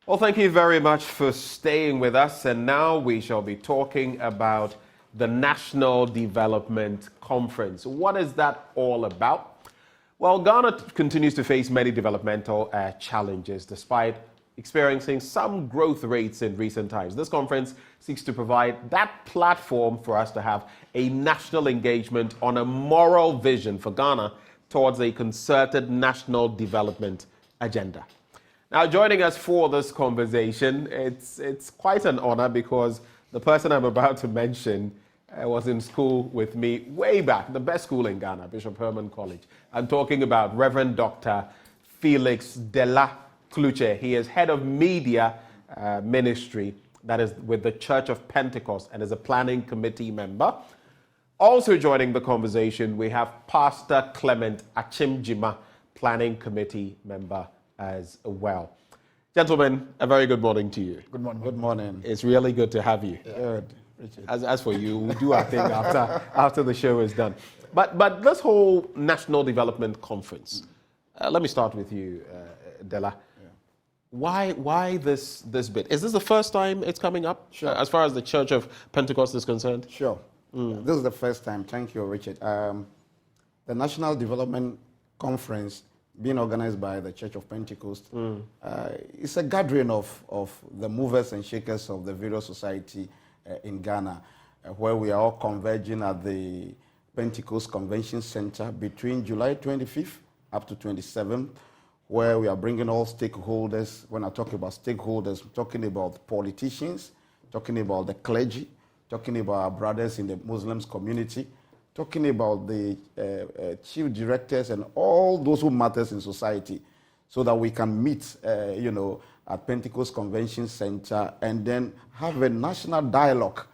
Well, thank you very much for staying with us. And now we shall be talking about the National Development Conference. What is that all about? Well, Ghana continues to face many developmental challenges despite experiencing some growth rates in recent times. This conference seeks to provide that platform for us to have a national engagement on a moral vision for Ghana towards a concerted national development agenda. Now, joining us for this conversation, it's quite an honor because the person I'm about to mention was in school with me way back, the best school in Ghana, Bishop Herman College. I'm talking about Reverend Dr. Felix Dela Kluche. He is head of media ministry, that is with the Church of Pentecost, and is a planning committee member. Also joining the conversation, we have Pastor Clement Achimjima, planning committee member as well. Gentlemen, a very good morning to you. Good morning. Good morning. It's really good to have you. Good, Richard. As for you, we'll do our thing after the show is done. But this whole National Development Conference, let me start with you, Dela. Yeah. Why this bit? Is this the first time it's coming up? Sure. As far as the Church of Pentecost is concerned? Sure. This is the first time. Thank you, Richard. The National Development Conference, being organized by the Church of Pentecost, it's a gathering of the movers and shakers of the various society in Ghana, where we are all converging at the Pentecost Convention Center between July 25th up to 27th, where we are bringing all stakeholders. When I talk about stakeholders, I'm talking about politicians, talking about the clergy, talking about our brothers in the Muslims community, talking about the chief directors and all those who matters in society, so that we can meet, at Pentecost Convention Center and then have a national dialogue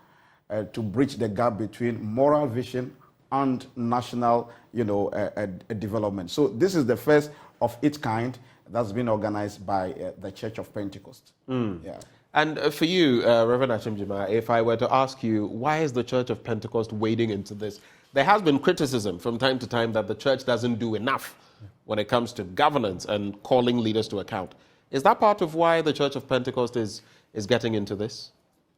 to bridge the gap between moral vision and national, development. So this is the first of its kind that's been organized by the Church of Pentecost. Yeah. And for you, Reverend Achimjima, if I were to ask you, why is the Church of Pentecost wading into this? There has been criticism from time to time that the church doesn't do enough when it comes to governance and calling leaders to account. Is that part of why the Church of Pentecost is getting into this?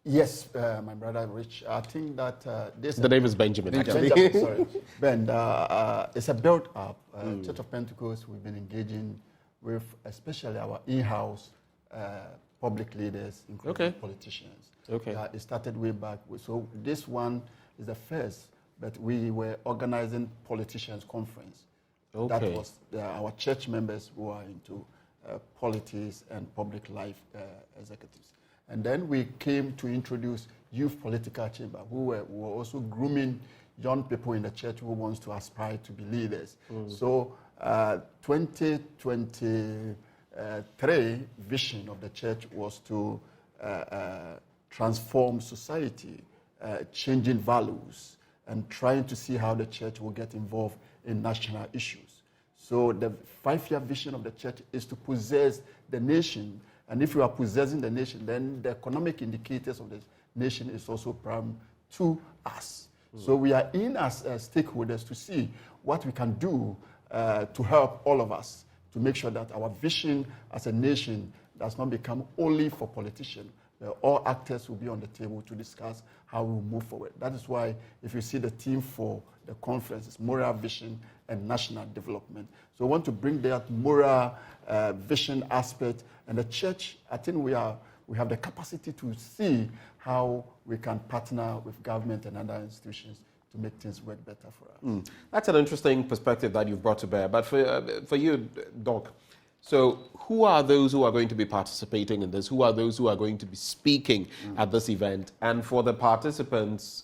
Yes, my brother Rich. I think that this... The name is Benjamin, actually. Sorry. Ben, it's a build-up. Church of Pentecost, we've been engaging with especially our in-house public leaders, including politicians. Okay. It started way back. So this one is the first, but we were organizing politicians' conference. Okay. That was our church members who are into politics and public life executives. And then we came to introduce youth political chamber, who were also grooming young people in the church who wants to aspire to be leaders. So 2023 vision of the church was to transform society, changing values, and trying to see how the church will get involved in national issues. So the 5-year vision of the church is to possess the nation. And if you are possessing the nation, then the economic indicators of the nation is also prime to us. So we are in as stakeholders to see what we can do to help all of us to make sure that our vision as a nation does not become only for politicians. All actors will be on the table to discuss how we will move forward. That is why, if you see the theme for the conference, is moral vision and national development. So we want to bring that moral vision aspect, and the church, I think we have the capacity to see how we can partner with government and other institutions to make things work better for us. That's an interesting perspective that you've brought to bear. But for you, Doc, so who are those who are going to be participating in this? Who are those who are going to be speaking at this event? And for the participants,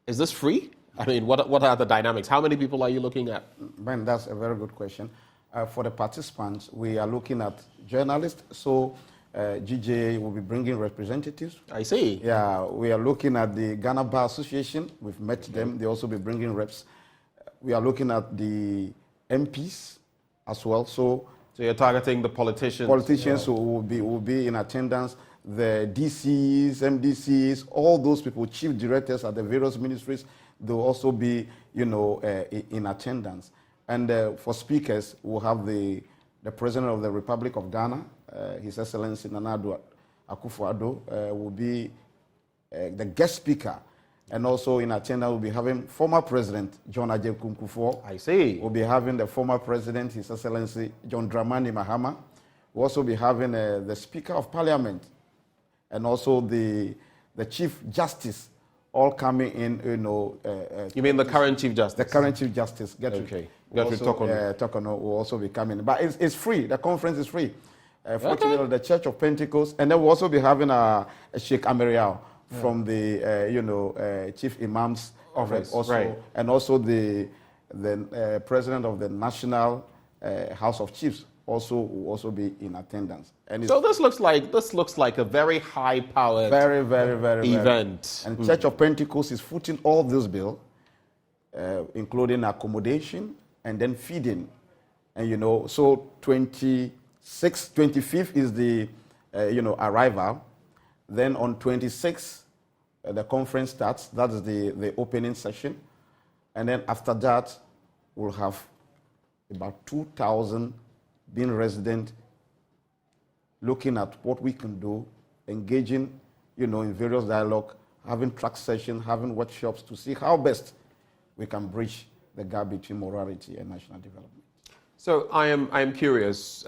is this free? I mean, what are the dynamics? How many people are you looking at? Ben, that's a very good question. For the participants, we are looking at journalists. So GJ will be bringing representatives. I see. Yeah, we are looking at the Ghana Bar Association. We've met them. They also be bringing reps. We are looking at the MPs as well. So you're targeting the politicians. Politicians who will be in attendance, the DCs, MDCs, all those people, chief directors at the various ministries, they'll also be, in attendance. And for speakers, we'll have the President of the Republic of Ghana, His Excellency Nana Akufo-Addo will be the guest speaker. And also in attendance, we'll be having former President John Ajay Kufuor. I see. We'll be having the former President, His Excellency John Dramani Mahama. We'll also be having the Speaker of Parliament and also the Chief Justice, all coming in, you know. You mean the current Chief Justice? The current Chief Justice. Okay. Tokono will also be coming. But it's free. The conference is free. Fortunately, the Church of Pentecost. And then we'll also be having a Sheikh Amirial from the Chief Imam's office also. Right. And also the President of the National House of Chiefs will also be in attendance. And so this looks like a very high-powered very event. And Church of Pentecost is footing all this bill, including accommodation and then feeding. And so 25th is the arrival. Then on 26th, the conference starts. That is the opening session. And then after that, we'll have about 2,000 being resident, looking at what we can do, engaging, in various dialogue, having track sessions, having workshops to see how best we can bridge the gap between morality and national development. So I am curious.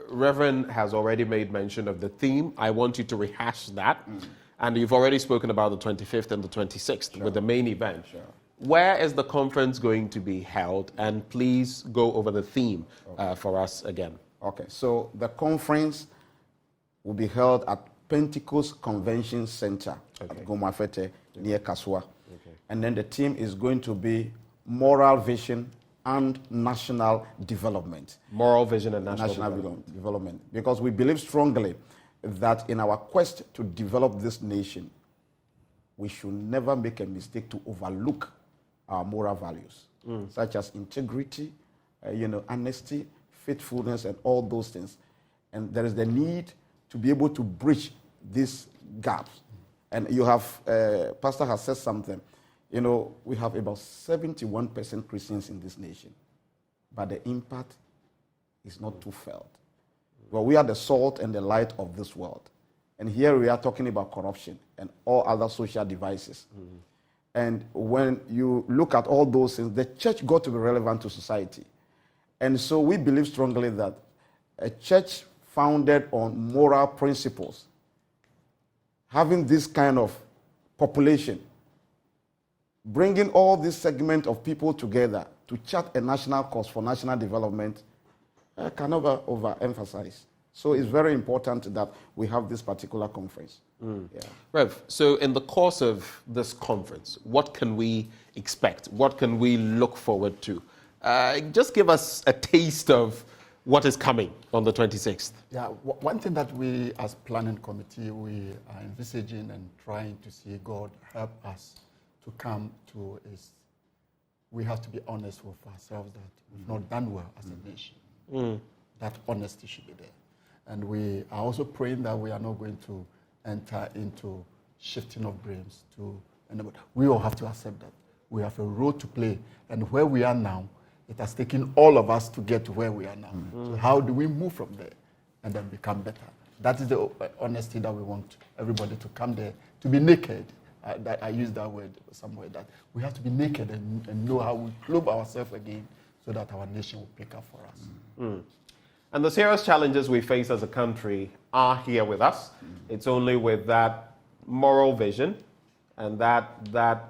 Reverend has already made mention of the theme. I want you to rehash that. And you've already spoken about the 25th and the 26th with the main event. Sure. Where is the conference going to be held? And please go over the theme for us again. Okay, so the conference will be held at Pentecost Convention Center at Gomafete near Kasua. Okay. And then the theme is going to be moral vision and national development. Moral vision and national development. Because we believe strongly that in our quest to develop this nation, we should never make a mistake to overlook our moral values, such as integrity, honesty, faithfulness, and all those things. And there is the need to be able to bridge these gaps. And you have, Pastor has said something, we have about 71% Christians in this nation, but the impact is not too felt. Well, we are the salt and the light of this world. And here we are talking about corruption and all other social devices. And when you look at all those things, the church got to be relevant to society. And so we believe strongly that a church founded on moral principles, having this kind of population, bringing all this segment of people together to chart a national course for national development, I can never overemphasize. So it's very important that we have this particular conference. Yeah. Rev, so in the course of this conference, what can we expect? What can we look forward to? Just give us a taste of what is coming on the 26th. Yeah, one thing that we as planning committee, we are envisaging and trying to see God help us to come to is we have to be honest with ourselves that we've not done well as a nation. That honesty should be there. And we are also praying that we are not going to enter into shifting of blames to anybody. We all have to accept that. We have a role to play. And where we are now, it has taken all of us to get to where we are now. So how do we move from there and then become better? That is the honesty that we want everybody to come there, to be naked. I use that word somewhere, that we have to be naked and know how we clothe ourselves again so that our nation will pick up for us. And the serious challenges we face as a country are here with us. It's only with that moral vision and that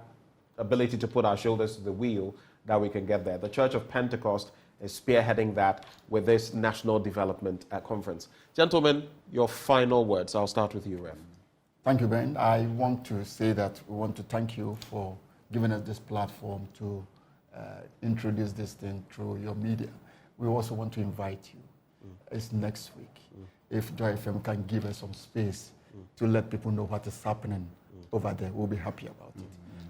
ability to put our shoulders to the wheel that we can get there. The Church of Pentecost is spearheading that with this National Development Conference. Gentlemen, your final words. I'll start with you, Rev. Thank you, Ben. I want to say that we want to thank you for giving us this platform to introduce this thing through your media. We also want to invite you. It's next week. If Joy FM can give us some space to let people know what is happening over there, we'll be happy about it.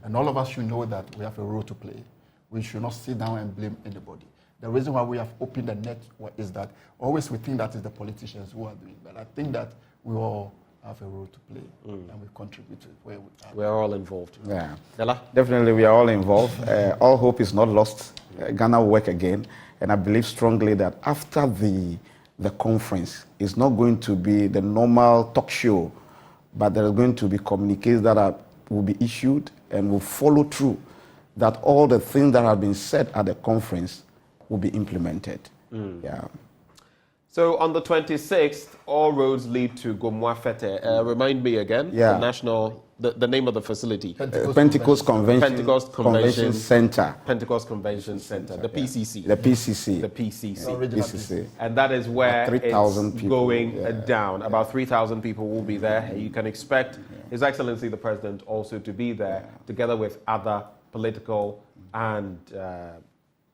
And all of us should know that we have a role to play. We should not sit down and blame anybody. The reason why we have opened the net is that always we think that is the politicians who are doing, but I think that we all have a role to play and we contribute to it where we are. We're all involved. Yeah, Dela? definitely we are all involved. All hope is not lost. Ghana will work again. And I believe strongly that after the the conference. It's not going to be the normal talk show, but there are going to be communiques that will be issued and will follow through, that all the things that have been said at the conference will be implemented. Yeah. So on the 26th, all roads lead to Gomwa Fete. Remind me again, the name of the facility. Pentecost Convention Center. Pentecost Convention Center, the PCC. The PCC. The PCC. PCC. And that is where 3,000 it's people, going down. About 3,000 people will be there. You can expect His Excellency the President also to be there, together with other political and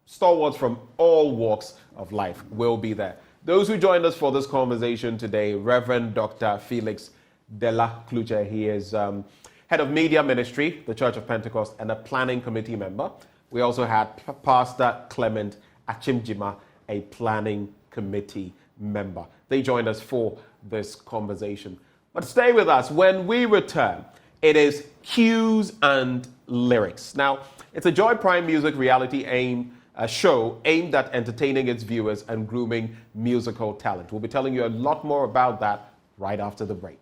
stalwarts from all walks of life will be there. Those who joined us for this conversation today, Reverend Dr. Felix Dela Kluche. He is head of media ministry, the Church of Pentecost, and a planning committee member. We also had Pastor Clement Achimjima, a planning committee member. They joined us for this conversation. But stay with us. When we return, it is cues and lyrics. Now, it's a Joy Prime Music reality show aimed at entertaining its viewers and grooming musical talent. We'll be telling you a lot more about that right after the break.